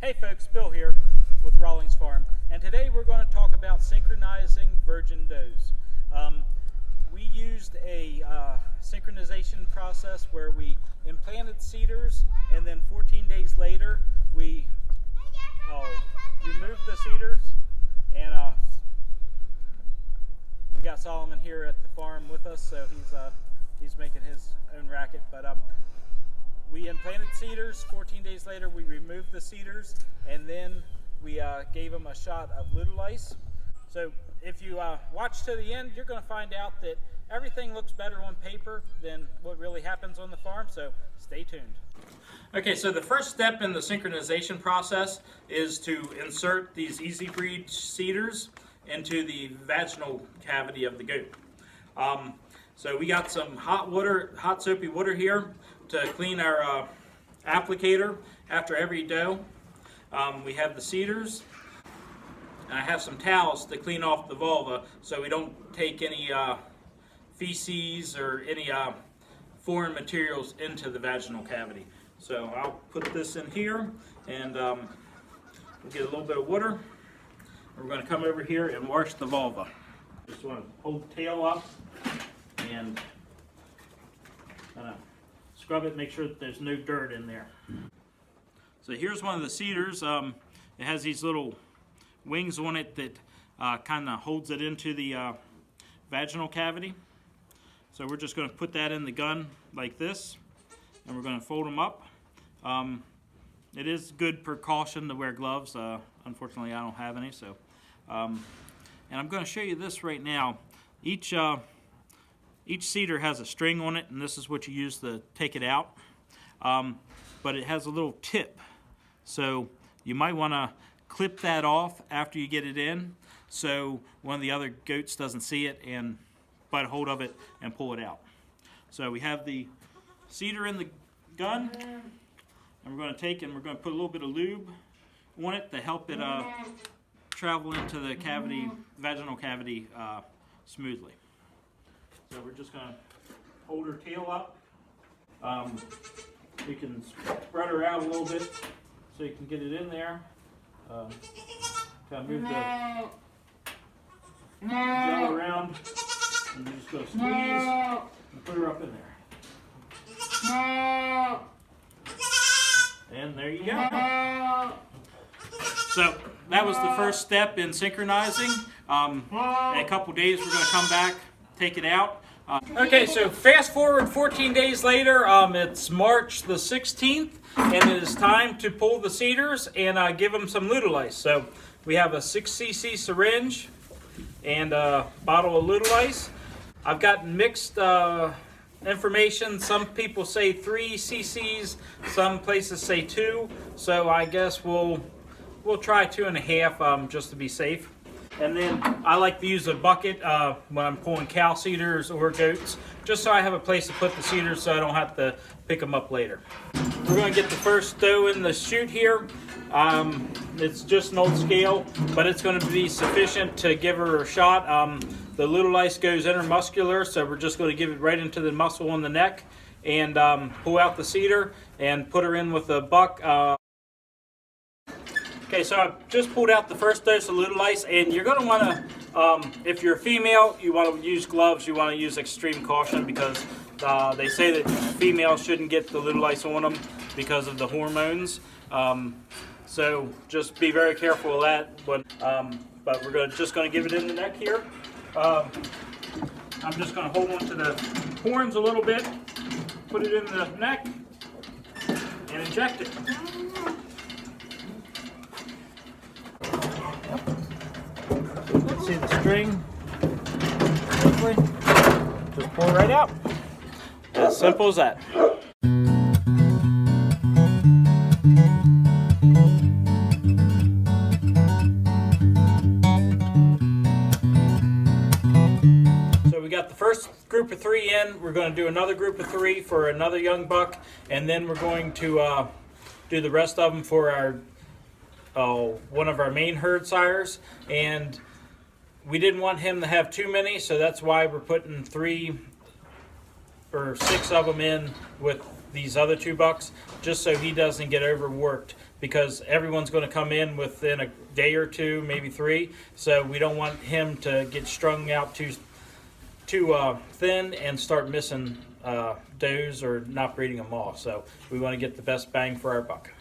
Hey folks, Bill here with Rawlings Farm, and today we're going to talk about synchronizing virgin does. We used a synchronization process where we implanted cedars, and then 14 days later we removed the cedars, and we got Solomon here at the farm with us, so he's making his own racket. But we implanted cedars. 14 days later, we removed the cedars, and then we gave them a shot of Lutalyse. So if you watch to the end, you're going to find out that everything looks better on paper than what really happens on the farm, so stay tuned. Okay, so the first step in the synchronization process is to insert these easy breed cedars into the vaginal cavity of the goat. So we got some hot soapy water here to clean our applicator after every doe. We have the cedars, and I have some towels to clean off the vulva so we don't take any feces or any foreign materials into the vaginal cavity. So I'll put this in here, and we'll get a little bit of water. We're going to come over here and wash the vulva. Just want to hold the tail up and kind of scrub it, make sure that there's no dirt in there. So here's one of the cedars. It has these little wings on it that kind of holds it into the vaginal cavity. So we're just going to put that in the gun like this, and we're going to fold them up. It is good precaution to wear gloves. Unfortunately, I don't have any. So, and I'm going to show you this right now. Each cedar has a string on it, and this is what you use to take it out. But it has a little tip, so you might want to clip that off after you get it in, so one of the other goats doesn't see it and bite a hold of it and pull it out. So we have the cedar in the gun, and we're going to take and we're going to put a little bit of lube on it to help it travel into the cavity, vaginal cavity, smoothly. So we're just going to hold her tail up. You can spread her out a little bit so you can get it in there. Kind of move the gel around, and you're just going to squeeze and put her up in there. And there you go. So that was the first step in synchronizing. In a couple days we're going to come back, take it out. Okay, so fast forward 14 days later, it's March the 16th, and it is time to pull the cedars and give them some Lutalyse. So we have a 6cc syringe and a bottle of Lutalyse. I've gotten mixed information. Some people say 3 cc's, some places say 2. So I guess we'll try 2.5 just to be safe. And then I like to use a bucket when I'm pulling cow cedars or goats, just so I have a place to put the cedars so I don't have to pick them up later. We're going to get the first doe in the chute here. It's just an old scale, but it's going to be sufficient to give her a shot. The Lutalyse goes intermuscular, so we're just going to give it right into the muscle on the neck and pull out the cedar and put her in with a buck. Okay, so I've just pulled out the first dose of Lutalyse, and you're going to want to, if you're a female, you want to use gloves. You want to use extreme caution because they say that females shouldn't get the Lutalyse on them because of the hormones. So just be very careful of that. But we're just going to give it in the neck here. I'm just going to hold on to the horns a little bit, put it in the neck, and inject it. See the string, just pull it right out. As simple as that. So we got the first group of 3 in. We're going to do another group of 3 for another young buck, and then we're going to do the rest of them for our one of our main herd sires. And we didn't want him to have too many, so that's why we're putting 3 or 6 of them in with these other 2 bucks, just so he doesn't get overworked because everyone's going to come in within a day or two, maybe 3. So we don't want him to get strung out too thin and start missing does or not breeding them all. So we want to get the best bang for our buck.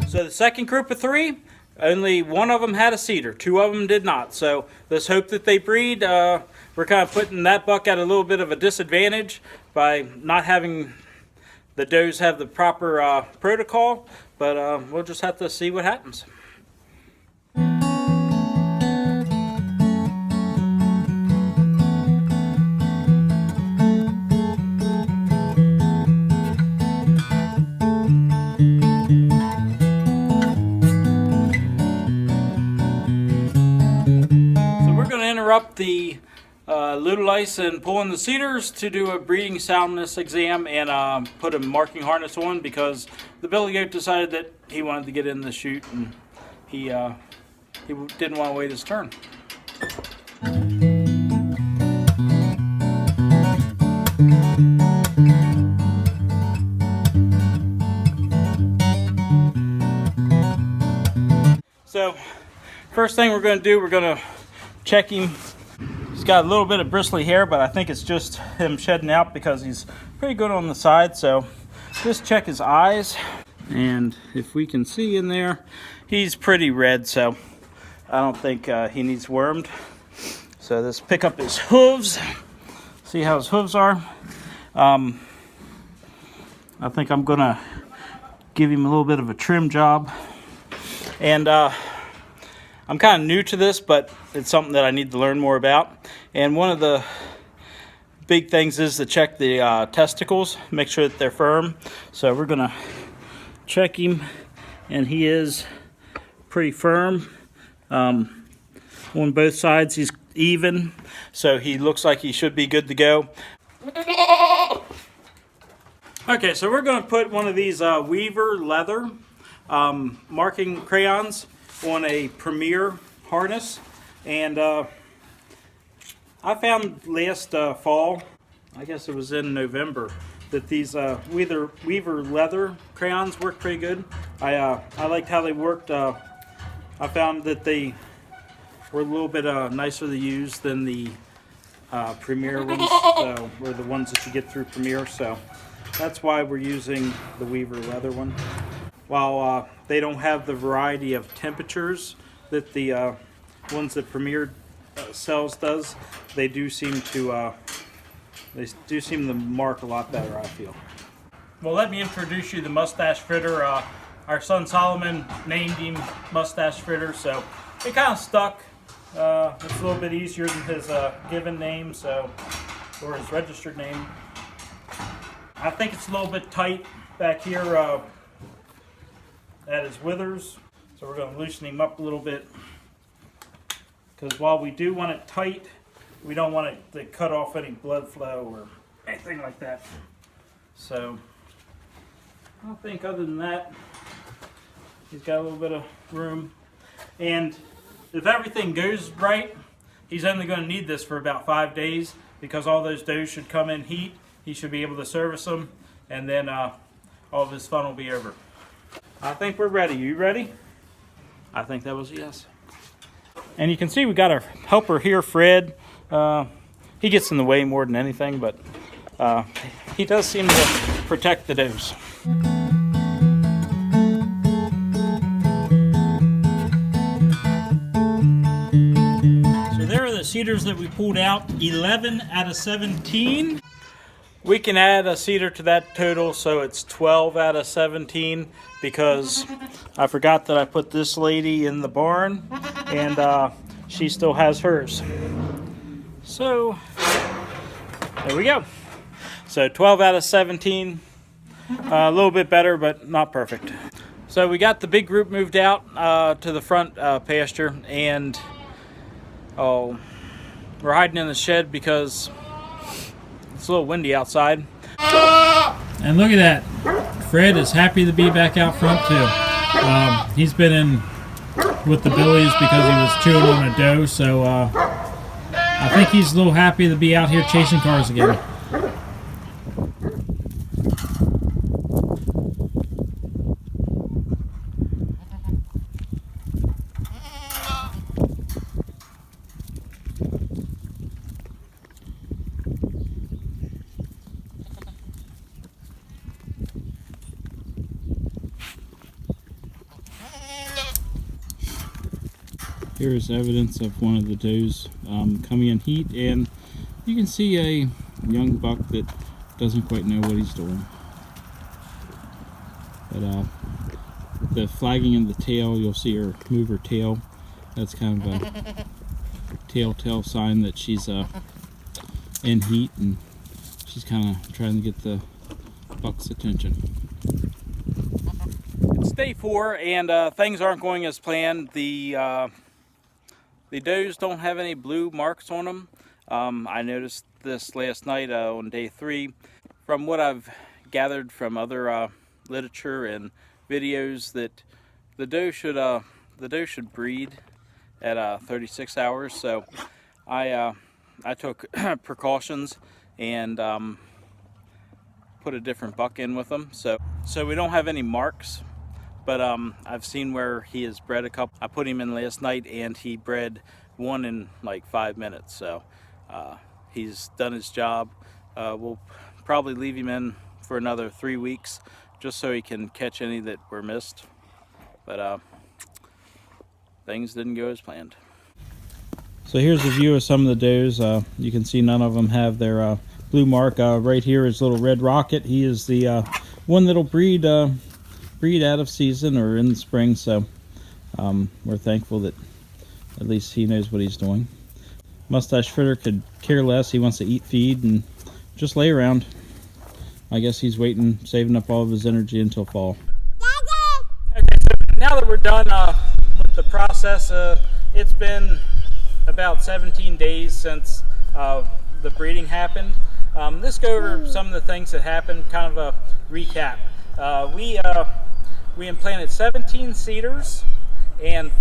So the second group of 3, only one of them had a cedar, 2 of them did not. So let's hope that they breed. We're kind of putting that buck at a little bit of a disadvantage by not having the does have the proper protocol, but we'll just have to see what happens. Interrupt the Lutalyse and pulling the cedars to do a breeding soundness exam and put a marking harness on, because the billy goat decided that he wanted to get in the chute and he didn't want to wait his turn. So first thing we're going to do, we're going to check him. He's got a little bit of bristly hair, but I think it's just him shedding out because he's pretty good on the side. So just check his eyes, and if we can see in there, he's pretty red, so I don't think he needs wormed. So let's pick up his hooves, see how his hooves are. I think I'm gonna give him a little bit of a trim job, and I'm kind of new to this, but it's something that I need to learn more about. And one of the big things is to check the testicles, make sure that they're firm. So we're going to check him, and he is pretty firm. On both sides, he's even, so he looks like he should be good to go. Okay, so we're going to put one of these Weaver leather marking crayons on a Premier harness, and I found last fall, I guess it was in November, that these Weaver leather crayons work pretty good. I liked how they worked. I found that they were a little bit nicer to use than the Premier ones, or the ones that you get through Premier. So that's why we're using the Weaver leather one. While they don't have the variety of temperatures that the ones that Premier sells does, they do seem to mark a lot better, I feel. Well, let me introduce you to the mustache fritter. Our son Solomon named him Mustache Fritter, so it kind of stuck. It's a little bit easier than his given name, or his registered name. I think it's a little bit tight back here at his withers, so we're going to loosen him up a little bit, because while we do want it tight, we don't want it to cut off any blood flow or anything like that. So I think other than that, he's got a little bit of room, and if everything goes right, he's only going to need this for about 5 days, because all those does should come in heat. He should be able to service them, and then all of his fun will be over. I think we're ready. You ready? I think that was a yes. And you can see we got our helper here, Fred. He gets in the way more than anything, but he does seem to protect the does. So there are the cedars that we pulled out, 11 out of 17. We can add a cedar to that total, so it's 12 out of 17, because I forgot that I put this lady in the barn, and she still has hers. So there we go. So 12 out of 17, a little bit better, but not perfect. So we got the big group moved out to the front pasture, and we're hiding in the shed because it's a little windy outside. And look at that. Fred is happy to be back out front too. He's been in with the billies because he was chewing on a doe, so think he's a little happy to be out here chasing cars again. Here is evidence of one of the does coming in heat, and you can see a young buck that doesn't quite know what he's doing. But the flagging in the tail, you'll see her move her tail. That's kind of a telltale sign that she's in heat, and she's kind of trying to get the buck's attention. It's day 4, and things aren't going as planned. The does don't have any blue marks on them. I noticed this last night on day 3. From what I've gathered from other literature and videos, that the doe should breed at 36 hours. So I took precautions and put a different buck in with them. So we don't have any marks. But I've seen where he has bred a couple. I put him in last night, and he bred one in like 5 minutes. So he's done his job. We'll probably leave him in for another 3 weeks, just so he can catch any that were missed. But things didn't go as planned. So here's a view of some of the does. You can see none of them have their blue mark. Right here is little Red Rocket. He is the one that'll breed out of season or in the spring, so we're thankful that at least he knows what he's doing. Mustache Fritter could care less. He wants to eat, feed, and just lay around. I guess he's waiting, saving up all of his energy until fall. Okay, so now that we're done with the process, it's been about 17 days since the breeding happened. Let's go over some of the things that happened, kind of a recap. We implanted 17 cedars, and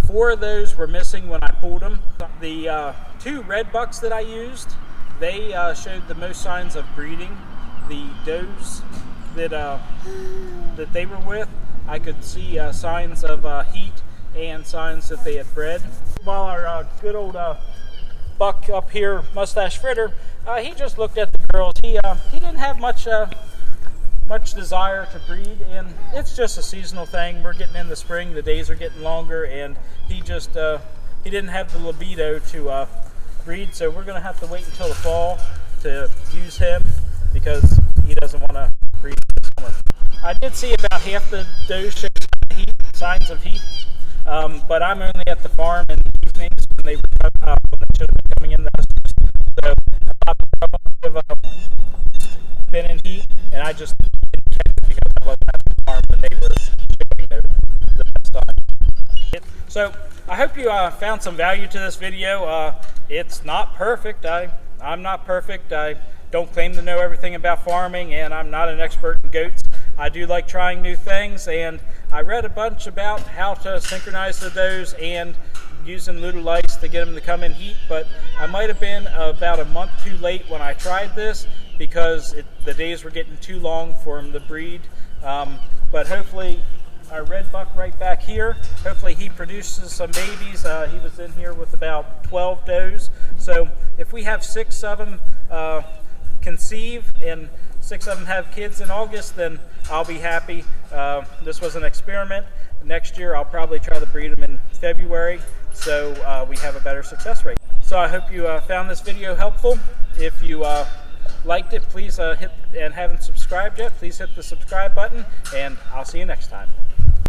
4 of those were missing when I pulled them. The 2 red bucks that I used, they showed the most signs of breeding. The does that they were with, I could see signs of heat and signs that they had bred. While our good old buck up here, Mustache Fritter, he just looked at the girls. He didn't have much desire to breed, and it's just a seasonal thing. We're getting in the spring, the days are getting longer, and he just he didn't have the libido to breed, so we're going to have to wait until the fall to use him, because he doesn't want to breed this summer. I did see about half the does show signs of heat, but I'm only at the farm in the evenings when they should have been coming in the estrus. So a lot of them have been in heat, and I just didn't catch it because I wasn't at the farm when they were showing the best sign. So I hope you found some value to this video. It's not perfect. I'm not perfect. I don't claim to know everything about farming, and I'm not an expert in goats. I do like trying new things, and I read a bunch about how to synchronize the does and using Lutalyse to get them to come in heat, but I might have been about a month too late when I tried this, because the days were getting too long for him to breed. But hopefully, our red buck right back here, hopefully he produces some babies. He was in here with about 12 does. So if we have 6 of them conceive and 6 of them have kids in August, then I'll be happy. This was an experiment. Next year I'll probably try to breed them in February, so we have a better success rate. So I hope you found this video helpful. If you liked it, please hit, and haven't subscribed yet, please hit the subscribe button, and I'll see you next time.